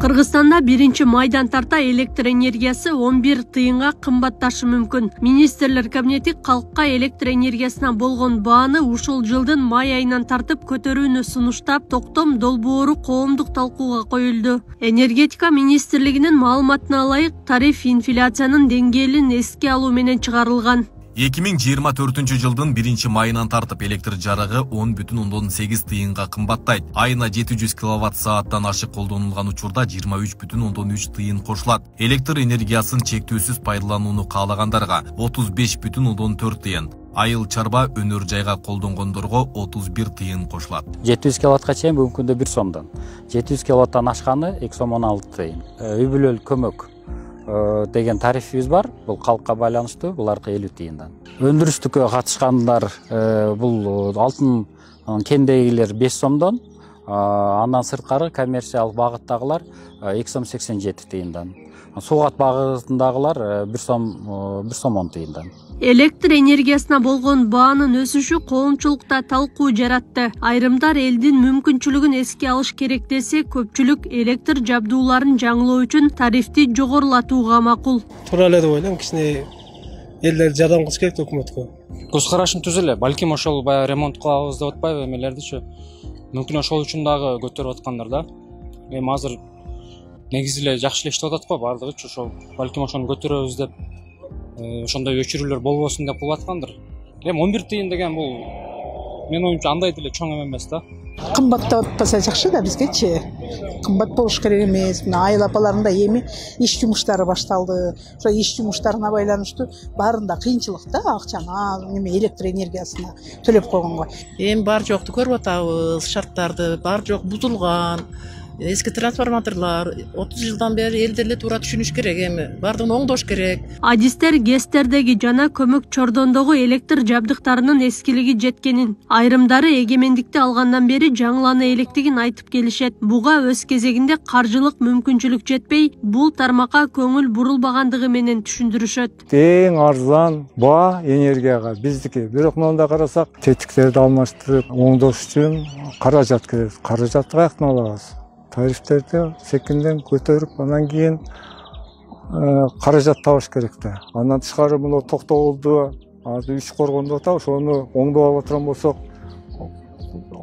Кыргызстанда 1-майдан тарта электр энергиясы 11 тыйынга кымбатташы мүмкүн. Министрлер кабинети калкка электр энергиясына болгон бааны ушул жылдын май айынан тартып көтөрүүнү сунуштап, токтом долбоору коомдук талкууга коюлду. Энергетика министрлигинин маалыматына ылайык, тариф инфляциянын деңгээлин эске алуу менен чыгарылган. 2024 жылдын 1-майынан тартып электр жарыгы 10,8 тыйынга кымбаттайт. Айына 700 киловатт сааттан ашык колдонулган учурда 23,3 тыйын кошулат. Электр энергиясын чектүүсүз пайдаланууну каалагандарга 35,4 тыйын. Айыл чарба өнөр жайга колдонгондорго 31 тыйын кошулат. 700 киловаттка чейин бүгүнкү күндө 1 сомдон. 700 киловаттан ашканы 2 сом 16 тыйын. Үй бүлөлүк көмөк деген тарифибиз бар. Бул калкка байланыштуу, буларга 50 тыйындан. Өндүрүштүккө катышкандар бул алтын кендегилер 5 сомдон, андан сырткары коммерциялык багыттагылар 2 сом 87 тыйындан. Суугат багытындагылар 1 сом 10 тыйындан. Электр энергиясына болгон баанын өсүшү коомчулукта талкуу жаратты. Айрымдар элдин мүмкүнчүлүгүн эске алыш керек десе, көпчүлүк электр жабдууларын жаңылоо үчүн тарифти жогорулатууга макул. Туура эле деп ойлойм, кичине элдер жардам кылыш керек өкмөткө. Көз карашым түз эле. Балким ошол баягы ремонт кылабыз деп атпайбы эмелердичи. Мүмкүн ошол үчүн дагы көтөрүп аткандар да. Эми азыр негизи эле жакшы иштеп атат го баардыгычы, ошол балким ошону көтөрөбүз деп ошондой өчүрүүлөр болбосун деп кылып аткандыр. Эми 11 тыйын деген бул менин оюмча андай деле чоң эмес да. Кымбаттап атпаса жакшы да бизгечи. Кымбат болуш керек эмес. Мына айыл апаларында эми иш жумуштары башталды. Ошо иш жумуштарына байланыштуу баарында кыйынчылык да, акчаны неме электр энергиясына төлөп койгонго. Эми бар жокту көрүп атабыз, шарттарды, бар жок бузулган. Эски трансформаторлар 30 жылдан бери элдер эле туура түшүнүш керек, эми бардыгын оңдош керек. Адистер ГЭСтердеги жана көмөк чордондогу электр жабдыктарынын эскилиги жеткенин, айрымдары эгемендикти алгандан бери жаңылана электигин айтып келишет. Буга өз кезегинде каржылык мүмкүнчүлүк жетпей, бул тармакка көңүл бурулбагандыгы менен түшүндүрүшөт. Эң арзан баа энергияга биздики. Бирок мында карасак, тетиктерди алмаштырып, оңдош үчүн каражат керек. Каражатты каяктан алабыз? Тарифтерди секинден көтөрүп, анан кийин каражат табыш керек да. Андан тышкары мына токтогулду, азыр 3 коргондо атабыз, ошону оңдоп алып аткан болсок,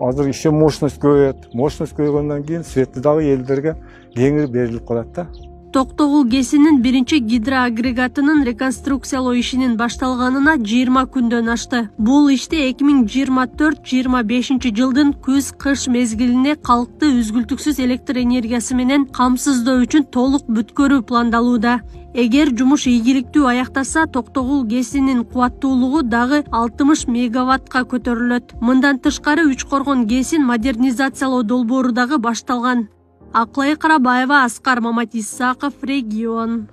азыр еще мощность көбөйөт. Мощность көбөйгөндөн кийин светти дагы элдерге кеңири берилип калат да. Токтогул ГЭСинин 1-гидроагрегатынын реконструкциялоо ишинин башталганына 20 күндөн ашты. Бул иште 2024-25 жылдын күз-кыш мезгилине калкты үзгүлтүксүз электр энергиясы менен камсыздоо үчүн толук бүткөрүү пландалууда. Эгер жумуш ийгиликтүү аяктаса, Токтогул ГЭСинин кубаттуулугу дагы 60 мегаваттка көтөрүлөт. Мындан тышкары 3 коргон ГЭСин модернизациялоо долбоору дагы башталган. Аклай Карабаева, Аскар Маматисаков, Регион.